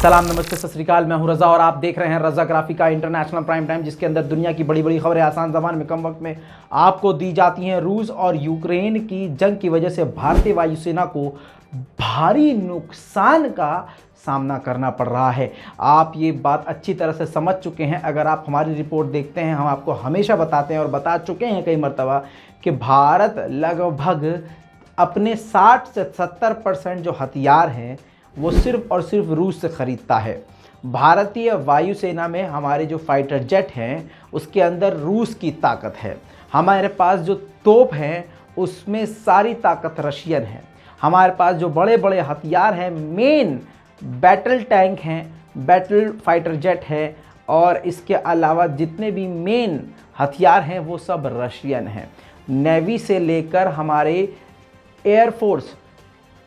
सलाम, नमस्ते, सत श्री अकाल। मैं हूं रज़ा और आप देख रहे हैं रज़ा ग्राफी का इंटरनेशनल प्राइम टाइम, जिसके अंदर दुनिया की बड़ी बड़ी खबरें आसान ज़बान में कम वक्त में आपको दी जाती हैं। रूस और यूक्रेन की जंग की वजह से भारतीय वायुसेना को भारी नुकसान का सामना करना पड़ रहा है। आप ये बात अच्छी तरह से समझ चुके हैं। अगर आप हमारी रिपोर्ट देखते हैं, हम आपको हमेशा बताते हैं और बता चुके हैं कई मरतबा कि भारत लगभग अपने 60 से 70% जो हथियार हैं वो सिर्फ़ और सिर्फ रूस से ख़रीदता है। भारतीय वायुसेना में हमारे जो फाइटर जेट हैं उसके अंदर रूस की ताकत है। हमारे पास जो तोप हैं उसमें सारी ताकत रशियन है। हमारे पास जो बड़े बड़े हथियार हैं, मेन बैटल टैंक हैं, बैटल फाइटर जेट है, और इसके अलावा जितने भी मेन हथियार हैं वो सब रशियन हैं। नेवी से लेकर हमारे एयरफोर्स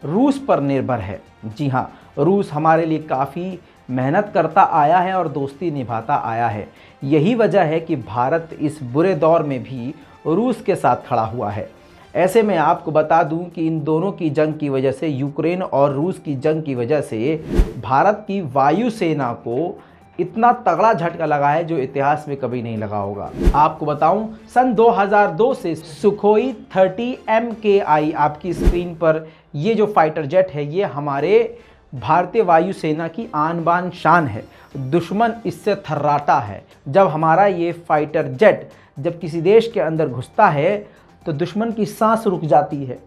रूस पर निर्भर है। जी हाँ, रूस हमारे लिए काफ़ी मेहनत करता आया है और दोस्ती निभाता आया है। यही वजह है कि भारत इस बुरे दौर में भी रूस के साथ खड़ा हुआ है। ऐसे में आपको बता दूं कि इन दोनों की जंग की वजह से, यूक्रेन और रूस की जंग की वजह से भारत की वायुसेना को इतना तगड़ा झटका लगा है जो इतिहास में कभी नहीं लगा होगा। आपको बताऊं, सन 2002 से सुखोई 30 MKI आपकी स्क्रीन पर ये जो फाइटर जेट है ये हमारे भारतीय वायुसेना की आन बान शान है। दुश्मन इससे थर्राता है। जब हमारा ये फाइटर जेट जब किसी देश के अंदर घुसता है तो दुश्मन की सांस रुक जाती है।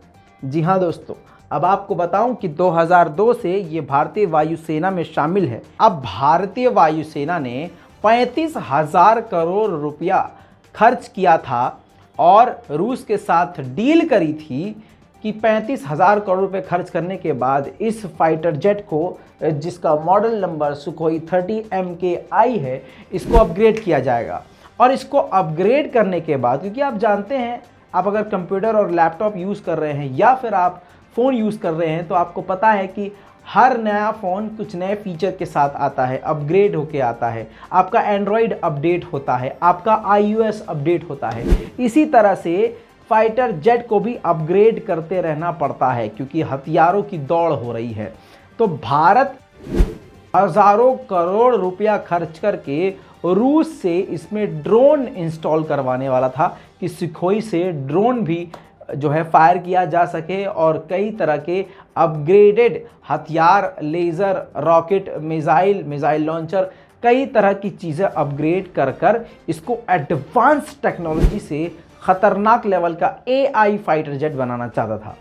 जी हाँ दोस्तों, अब आपको बताऊं कि 2002 से ये भारतीय वायुसेना में शामिल है। अब भारतीय वायुसेना ने 35,000 करोड़ रुपया खर्च किया था और रूस के साथ डील करी थी कि 35,000 करोड़ रुपए खर्च करने के बाद इस फाइटर जेट को, जिसका मॉडल नंबर सुखोई 30 MKI है, इसको अपग्रेड किया जाएगा। और इसको अपग्रेड करने के बाद, क्योंकि आप जानते हैं, आप अगर कंप्यूटर और लैपटॉप यूज़ कर रहे हैं या फिर आप फ़ोन यूज़ कर रहे हैं तो आपको पता है कि हर नया फ़ोन कुछ नए फीचर के साथ आता है, अपग्रेड होके आता है। आपका एंड्रॉयड अपडेट होता है, आपका iOS अपडेट होता है। इसी तरह से फाइटर जेट को भी अपग्रेड करते रहना पड़ता है क्योंकि हथियारों की दौड़ हो रही है। तो भारत हज़ारों करोड़ रुपया खर्च करके रूस से इसमें ड्रोन इंस्टॉल करवाने वाला था कि सुखोई से ड्रोन भी जो है फायर किया जा सके और कई तरह के अपग्रेडेड हथियार, लेज़र, रॉकेट, मिसाइल लॉन्चर, कई तरह की चीज़ें अपग्रेड कर इसको एडवांस टेक्नोलॉजी से ख़तरनाक लेवल का AI फाइटर जेट बनाना चाहता था।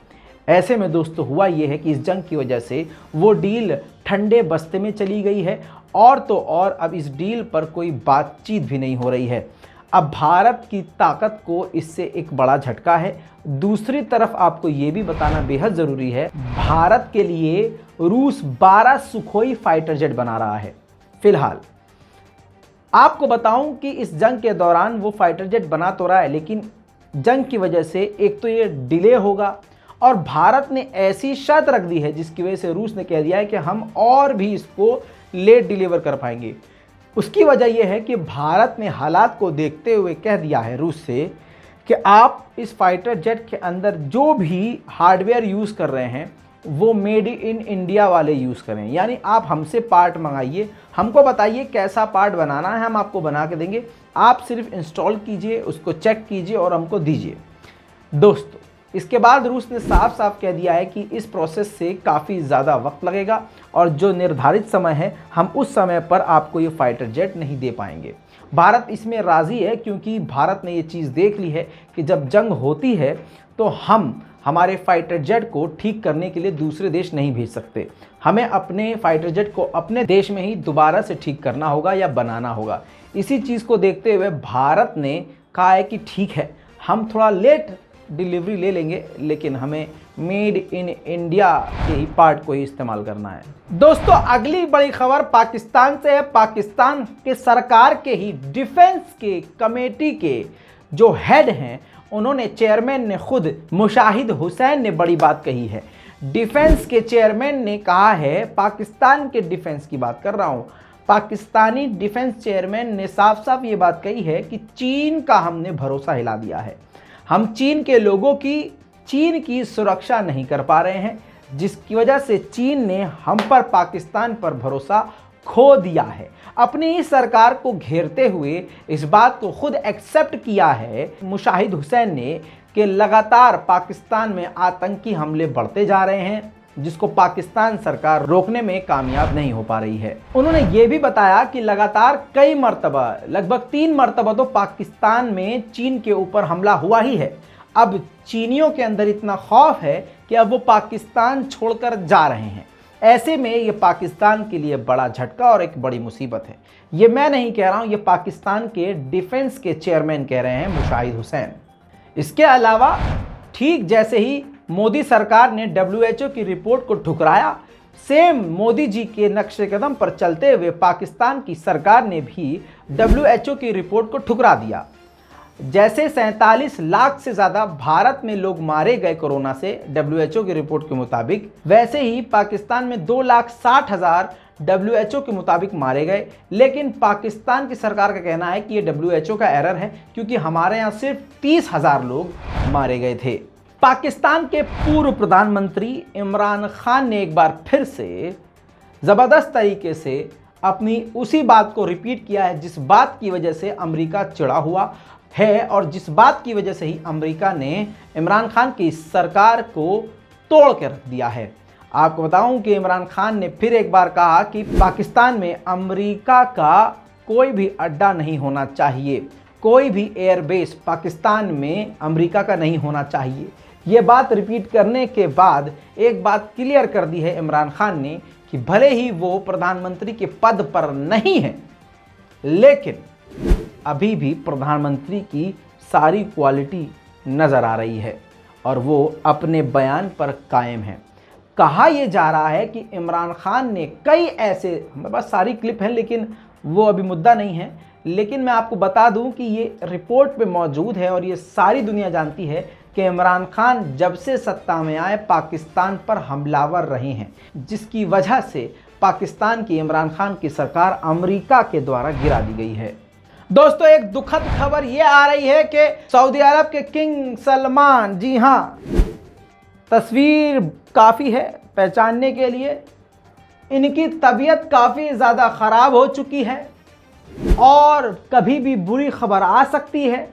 ऐसे में दोस्तों हुआ ये है कि इस जंग की वजह से वो डील ठंडे बस्ते में चली गई है और तो और अब इस डील पर कोई बातचीत भी नहीं हो रही है। अब भारत की ताकत को इससे एक बड़ा झटका है। दूसरी तरफ आपको ये भी बताना बेहद ज़रूरी है, भारत के लिए रूस 12 सुखोई फाइटर जेट बना रहा है फिलहाल। आपको बताऊं कि इस जंग के दौरान वो फाइटर जेट बना तो रहा है, लेकिन जंग की वजह से एक तो ये डिले होगा और भारत ने ऐसी शर्त रख दी है जिसकी वजह से रूस ने कह दिया है कि हम और भी इसको लेट डिलीवर कर पाएंगे। उसकी वजह यह है कि भारत ने हालात को देखते हुए कह दिया है रूस से कि आप इस फाइटर जेट के अंदर जो भी हार्डवेयर यूज़ कर रहे हैं वो मेड इन इंडिया वाले यूज़ करें। यानी आप हमसे पार्ट मंगाइए, हमको बताइए कैसा पार्ट बनाना है, हम आपको बना के देंगे, आप सिर्फ इंस्टॉल कीजिए, उसको चेक कीजिए और हमको दीजिए। दोस्तों, इसके बाद रूस ने साफ साफ कह दिया है कि इस प्रोसेस से काफ़ी ज़्यादा वक्त लगेगा और जो निर्धारित समय है हम उस समय पर आपको ये फाइटर जेट नहीं दे पाएंगे। भारत इसमें राज़ी है क्योंकि भारत ने ये चीज़ देख ली है कि जब जंग होती है तो हम हमारे फाइटर जेट को ठीक करने के लिए दूसरे देश नहीं भेज सकते। हमें अपने फाइटर जेट को अपने देश में ही दोबारा से ठीक करना होगा या बनाना होगा। इसी चीज़ को देखते हुए भारत ने कहा है कि ठीक है, हम थोड़ा लेट डिलीवरी ले लेंगे, लेकिन हमें मेड इन इंडिया के ही पार्ट को ही इस्तेमाल करना है। दोस्तों, अगली बड़ी खबर पाकिस्तान से है। पाकिस्तान के सरकार के ही डिफेंस के कमेटी के जो हेड हैं, उन्होंने, चेयरमैन ने खुद, मुशाहिद हुसैन ने बड़ी बात कही है। डिफेंस के चेयरमैन ने कहा है, पाकिस्तान के डिफेंस की बात कर रहा हूँ, पाकिस्तानी डिफेंस चेयरमैन ने साफ साफ ये बात कही है कि चीन का हमने भरोसा हिला दिया है। हम चीन के लोगों की, चीन की सुरक्षा नहीं कर पा रहे हैं, जिसकी वजह से चीन ने हम पर, पाकिस्तान पर भरोसा खो दिया है। अपनी ही सरकार को घेरते हुए इस बात को खुद एक्सेप्ट किया है मुशाहिद हुसैन ने कि लगातार पाकिस्तान में आतंकी हमले बढ़ते जा रहे हैं, जिसको पाकिस्तान सरकार रोकने में कामयाब नहीं हो पा रही है। उन्होंने ये भी बताया कि लगातार कई मर्तबा, लगभग 3 मर्तबा तो पाकिस्तान में चीन के ऊपर हमला हुआ ही है। अब चीनियों के अंदर इतना खौफ है कि अब वो पाकिस्तान छोड़कर जा रहे हैं। ऐसे में ये पाकिस्तान के लिए बड़ा झटका और एक बड़ी मुसीबत है। ये मैं नहीं कह रहा हूँ, ये पाकिस्तान के डिफेंस के चेयरमैन कह रहे हैं, मुशाहिद हुसैन। इसके अलावा ठीक जैसे ही मोदी सरकार ने WHO की रिपोर्ट को ठुकराया, सेम मोदी जी के नक्शे कदम पर चलते हुए पाकिस्तान की सरकार ने भी WHO की रिपोर्ट को ठुकरा दिया। जैसे 47 लाख से ज़्यादा भारत में लोग मारे गए कोरोना से WHO की रिपोर्ट के मुताबिक, वैसे ही पाकिस्तान में 2,60,000 WHO के मुताबिक मारे गए। लेकिन पाकिस्तान की सरकार का कहना है कि ये WHO का एरर है, क्योंकि हमारे यहाँ सिर्फ 30,000 लोग मारे गए थे। पाकिस्तान के पूर्व प्रधानमंत्री इमरान खान ने एक बार फिर से ज़बरदस्त तरीके से अपनी उसी बात को रिपीट किया है जिस बात की वजह से अमेरिका चिढ़ा हुआ है और जिस बात की वजह से ही अमेरिका ने इमरान खान की सरकार को तोड़ के रख दिया है। आपको बताऊं कि इमरान खान ने फिर एक बार कहा कि पाकिस्तान में अमेरिका का कोई भी अड्डा नहीं होना चाहिए, कोई भी एयरबेस पाकिस्तान में अमेरिका का नहीं होना चाहिए। ये बात रिपीट करने के बाद एक बात क्लियर कर दी है इमरान खान ने कि भले ही वो प्रधानमंत्री के पद पर नहीं है, लेकिन अभी भी प्रधानमंत्री की सारी क्वालिटी नज़र आ रही है और वो अपने बयान पर कायम है। कहा यह जा रहा है कि इमरान खान ने कई ऐसे, मेरे पास सारी क्लिप है लेकिन वो अभी मुद्दा नहीं है, लेकिन मैं आपको बता दूं कि ये रिपोर्ट पे मौजूद है और ये सारी दुनिया जानती है कि इमरान खान जब से सत्ता में आए पाकिस्तान पर हमलावर रहे हैं, जिसकी वजह से पाकिस्तान की इमरान खान की सरकार अमेरिका के द्वारा गिरा दी गई है। दोस्तों, एक दुखद खबर ये आ रही है कि सऊदी अरब के किंग सलमान, जी हाँ, तस्वीर काफ़ी है पहचानने के लिए, इनकी तबीयत काफ़ी ज़्यादा ख़राब हो चुकी है और कभी भी बुरी खबर आ सकती है।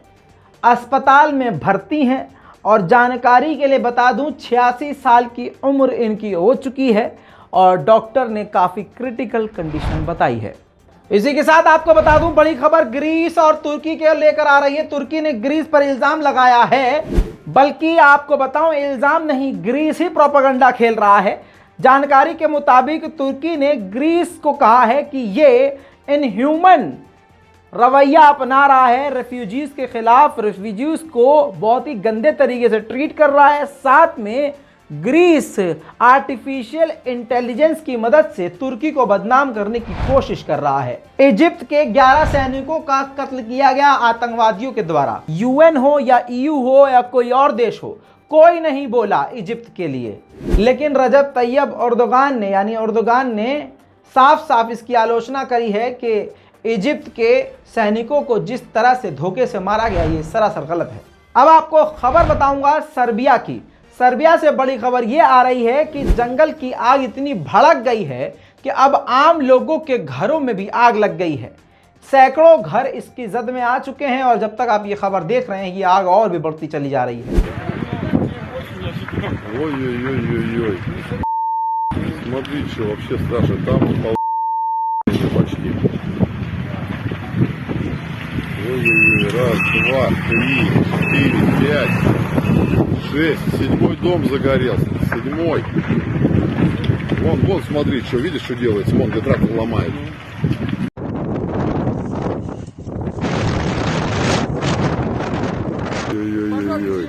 अस्पताल में भर्ती हैं और जानकारी के लिए बता दूं 86 साल की उम्र इनकी हो चुकी है और डॉक्टर ने काफ़ी क्रिटिकल कंडीशन बताई है। इसी के साथ आपको बता दूं बड़ी खबर ग्रीस और तुर्की के लेकर आ रही है। तुर्की ने ग्रीस पर इल्ज़ाम लगाया है, बल्कि आपको बताऊं इल्ज़ाम नहीं, ग्रीस ही प्रोपेगेंडा खेल रहा है। जानकारी के मुताबिक तुर्की ने ग्रीस को कहा है कि ये इनह्यूमन रवैया अपना रहा है, रेफ्यूजीज के खिलाफ, रेफ्यूजीज को बहुत ही गंदे तरीके से ट्रीट कर रहा है। साथ में ग्रीस आर्टिफिशियल इंटेलिजेंस की मदद से तुर्की को बदनाम करने की कोशिश कर रहा है। इजिप्ट के 11 सैनिकों का कत्ल किया गया आतंकवादियों के द्वारा। यूएन हो या ईयू हो या कोई और देश हो, कोई नहीं बोला इजिप्ट के लिए, लेकिन रजब तैयब एर्दोगान ने, यानी एर्दोगान ने साफ साफ इसकी आलोचना करी है कि इजिप्ट के सैनिकों को जिस तरह से धोखे से मारा गया ये सरासर गलत है। अब आपको खबर बताऊंगा सर्बिया की। सर्बिया से बड़ी खबर ये आ रही है कि जंगल की आग इतनी भड़क गई है कि अब आम लोगों के घरों में भी आग लग गई है। सैकड़ों घर इसकी जद में आ चुके हैं और जब तक आप ये खबर देख रहे हैं ये आग और भी बढ़ती चली जा रही है। Смотри, что вообще Саша, там почти. Ой-ой-ой, раз, два, три, 4, 5, 6, 7-й дом загорелся, 7-й. Вон, смотри, что, видишь, что делается, вон, где трактор ломает. Ой-ой-ой-ой.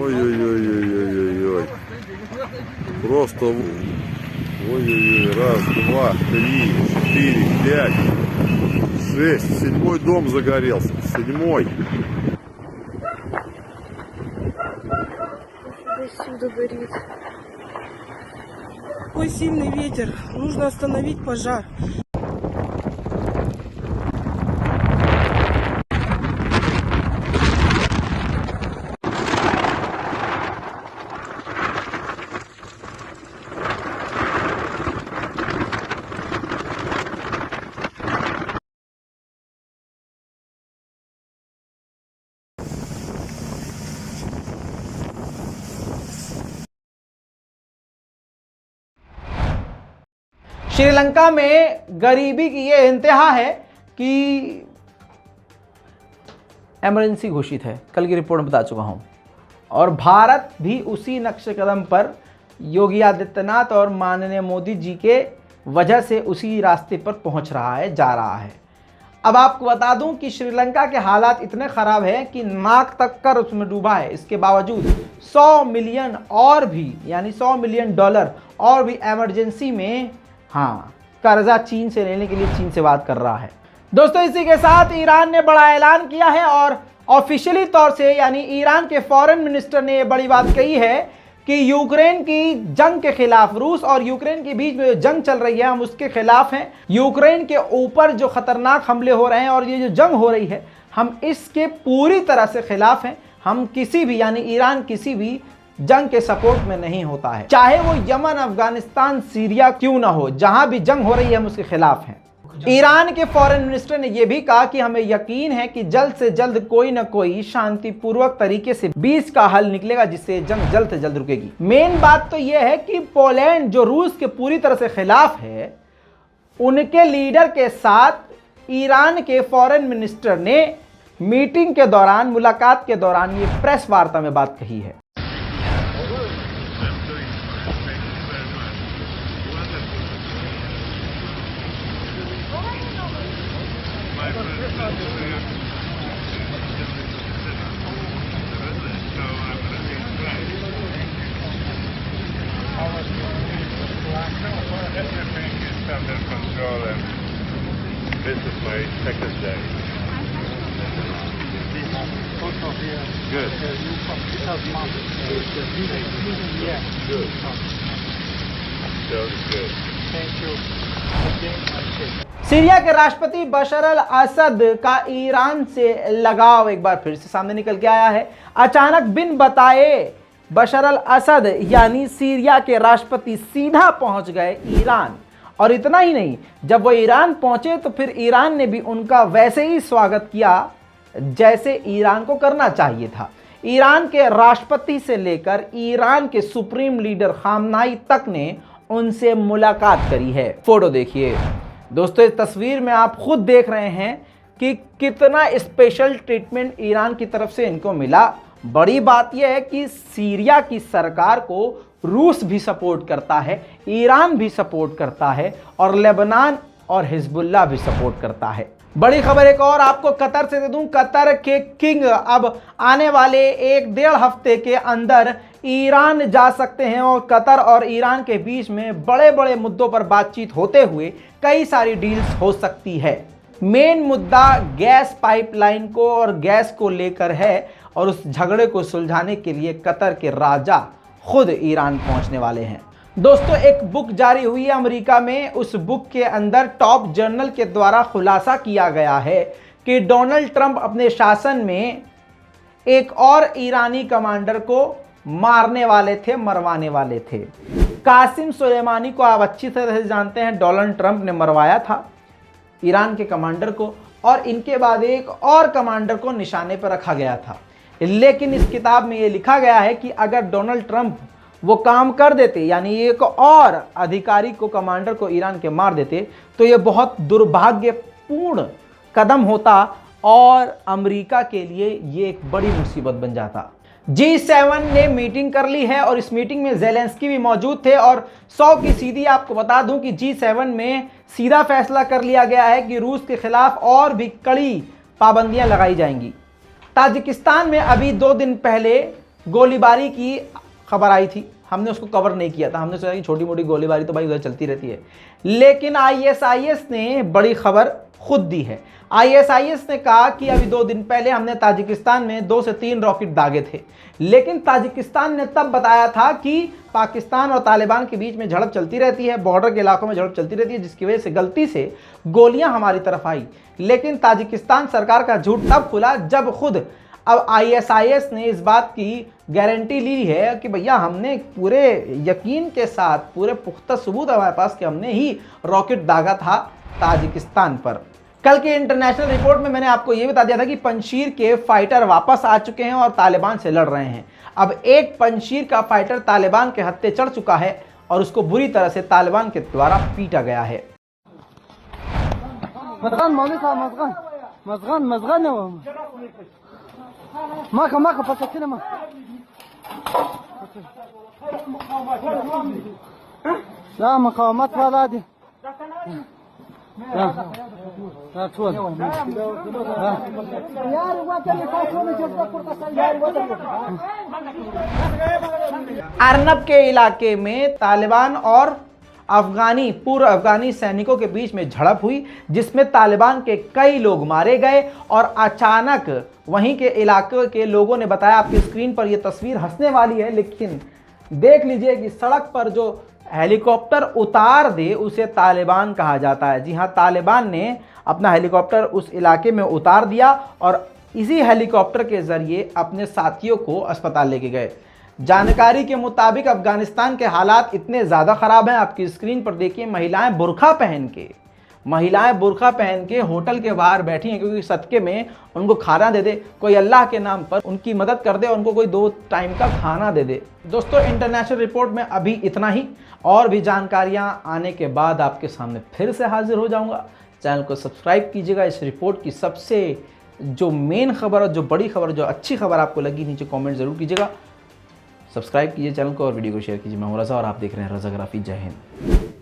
Ой-ой-ой-ой-ой-ой. Просто, ой-ой-ой, раз, два, три, 4, 5, 6, 7-й дом загорелся, 7-й. Отсюда горит. Такой сильный ветер, нужно остановить пожар. श्रीलंका में गरीबी की ये इंतहा है कि इमरजेंसी घोषित है, कल की रिपोर्ट में बता चुका हूं। और भारत भी उसी नक्श कदम पर योगी आदित्यनाथ और माननीय मोदी जी के वजह से उसी रास्ते पर पहुंच रहा है, जा रहा है। अब आपको बता दूं कि श्रीलंका के हालात इतने ख़राब हैं कि नाक तक कर उसमें डूबा है। इसके बावजूद 100 मिलियन और भी, यानी $100 मिलियन और भी इमरजेंसी में कर्जा चीन से लेने के लिए चीन से बात कर रहा है। दोस्तों, इसी के साथ ईरान ने बड़ा ऐलान किया है और ऑफिशियली तौर से, यानी ईरान के फॉरेन मिनिस्टर ने यह बड़ी बात कही है कि यूक्रेन की जंग के खिलाफ, रूस और यूक्रेन के बीच में जो जंग चल रही है, हम उसके खिलाफ हैं। यूक्रेन के ऊपर जो खतरनाक हमले हो रहे हैं और ये जो जंग हो रही है, हम इसके पूरी तरह से खिलाफ हैं। हम किसी भी, यानी ईरान किसी भी जंग के सपोर्ट में नहीं होता है, चाहे वो यमन, अफगानिस्तान, सीरिया क्यों ना हो, जहां भी जंग हो रही है हम उसके खिलाफ हैं। ईरान के फॉरेन मिनिस्टर ने यह भी कहा कि हमें यकीन है कि जल्द से जल्द कोई ना कोई शांतिपूर्वक तरीके से बीच का हल निकलेगा, जिससे जंग जल्द से जल्द रुकेगी। मेन बात तो यह है कि पोलैंड, जो रूस के पूरी तरह से खिलाफ है, उनके लीडर के साथ ईरान के फॉरेन मिनिस्टर ने मीटिंग के दौरान, मुलाकात के दौरान ये प्रेस वार्ता में बात कही है। Under control, and this is my second day. Good. Good. So good. Thank you. Syria के राष्ट्रपति बशर अल असद का ईरान से लगाव एक बार फिर से सामने निकल के आया है। अचानक बिन बताए बशर अल असद यानी सीरिया के राष्ट्रपति सीधा पहुंच गए ईरान। और इतना ही नहीं, जब वो ईरान पहुंचे तो फिर ईरान ने भी उनका वैसे ही स्वागत किया जैसे ईरान को करना चाहिए था। ईरान के राष्ट्रपति से लेकर ईरान के सुप्रीम लीडर खामनाई तक ने उनसे मुलाकात करी है। फोटो देखिए दोस्तों, इस तस्वीर में आप खुद देख रहे हैं कि कितना स्पेशल ट्रीटमेंट ईरान की तरफ से इनको मिला। बड़ी बात यह है कि सीरिया की सरकार को रूस भी सपोर्ट करता है, ईरान भी सपोर्ट करता है और लेबनान और हिजबुल्लाह भी सपोर्ट करता है। बड़ी खबर एक और आपको कतर से दे दूं। कतर के किंग अब आने वाले 1-1.5 हफ्ते के अंदर ईरान जा सकते हैं और कतर और ईरान के बीच में बड़े बड़े मुद्दों पर बातचीत होते हुए कई सारी डील्स हो सकती है। मेन मुद्दा गैस पाइपलाइन को और गैस को लेकर है और उस झगड़े को सुलझाने के लिए कतर के राजा खुद ईरान पहुंचने वाले हैं। दोस्तों, एक बुक जारी हुई है अमेरिका में। उस बुक के अंदर टॉप जर्नल के द्वारा खुलासा किया गया है कि डोनाल्ड ट्रंप अपने शासन में एक और ईरानी कमांडर को मारने वाले थे, मरवाने वाले थे। कासिम सुलेमानी को आप अच्छी तरह से जानते हैं, डोनाल्ड ट्रंप ने मरवाया था ईरान के कमांडर को, और इनके बाद एक और कमांडर को निशाने पर रखा गया था। लेकिन इस किताब में ये लिखा गया है कि अगर डोनाल्ड ट्रंप वो काम कर देते, यानी एक और अधिकारी को, कमांडर को ईरान के मार देते, तो ये बहुत दुर्भाग्यपूर्ण कदम होता और अमेरिका के लिए ये एक बड़ी मुसीबत बन जाता। G7 ने मीटिंग कर ली है और इस मीटिंग में ज़ेलेंस्की भी मौजूद थे और 100 की सीधी आपको बता दूं कि G7 में सीधा फैसला कर लिया गया है कि रूस के खिलाफ और भी कड़ी पाबंदियां लगाई जाएंगी। ताजिकिस्तान में अभी 2 दिन पहले गोलीबारी की खबर आई थी, हमने उसको कवर नहीं किया था, हमने सोचा कि छोटी मोटी गोलीबारी तो भाई उधर चलती रहती है। लेकिन ISIS ने बड़ी खबर खुद दी है। ISIS ने कहा कि अभी 2 दिन पहले हमने ताजिकिस्तान में 2 से 3 रॉकेट दागे थे, लेकिन ताजिकिस्तान ने तब बताया था कि पाकिस्तान और तालिबान के बीच में झड़प चलती रहती है, बॉर्डर के इलाकों में झड़प चलती रहती है, जिसकी वजह से गलती से गोलियां हमारी तरफ आई। लेकिन ताजिकिस्तान सरकार का झूठ तब खुला जब खुद अब ISIS ने इस बात की गारंटी ली है कि भैया हमने पूरे यकीन के साथ, पूरे पुख्ता सबूत हमारे पास कि हमने ही रॉकेट दागा था ताजिकिस्तान पर। कल के इंटरनेशनल रिपोर्ट में मैंने आपको ये बता दिया था कि पंजशीर के फाइटर वापस आ चुके हैं और तालिबान से लड़ रहे हैं। अब एक पंजशीर का फाइटर तालिबान के हत्थे चढ़ चुका है और उसको बुरी तरह से तालिबान के द्वारा पीटा गया है। मज़गान मौलवी साहब मज़गान मज़गान मज़गान है वो माँ का पता चला माँ ला मक़ावमत वाला दे ला छोड़ यार वो चले पास में जब तक पड़ता यार वो अर्नब के इलाके में तालिबान और पूर्व अफगानी सैनिकों के बीच में झड़प हुई, जिसमें तालिबान के कई लोग मारे गए और अचानक वहीं के इलाके के लोगों ने बताया, आपकी स्क्रीन पर यह तस्वीर हंसने वाली है, लेकिन देख लीजिए कि सड़क पर जो हेलीकॉप्टर उतार दे उसे तालिबान कहा जाता है। जी हां, तालिबान ने अपना हेलीकॉप्टर उस इलाके में उतार दिया और इसी हेलीकॉप्टर के जरिए अपने साथियों को अस्पताल लेके गए। जानकारी के मुताबिक अफगानिस्तान के हालात इतने ज़्यादा ख़राब हैं, आपकी स्क्रीन पर देखिए, महिलाएं बुर्का पहन के होटल के बाहर बैठी हैं, क्योंकि सदके में उनको खाना दे दे, कोई अल्लाह के नाम पर उनकी मदद कर दे, उनको कोई 2 टाइम का खाना दे दे। दोस्तों, इंटरनेशनल रिपोर्ट में अभी इतना ही, और भी जानकारियां आने के बाद आपके सामने फिर से हाजिर हो जाऊंगा। चैनल को सब्सक्राइब कीजिएगा। इस रिपोर्ट की सबसे जो मेन खबर और जो बड़ी खबर, जो अच्छी खबर आपको लगी, नीचे कॉमेंट ज़रूर कीजिएगा। सब्सक्राइब कीजिए चैनल को और वीडियो को शेयर कीजिए। मैं हूं रज़ा और आप देख रहे हैं रज़ाग्राफी। जय हिंद।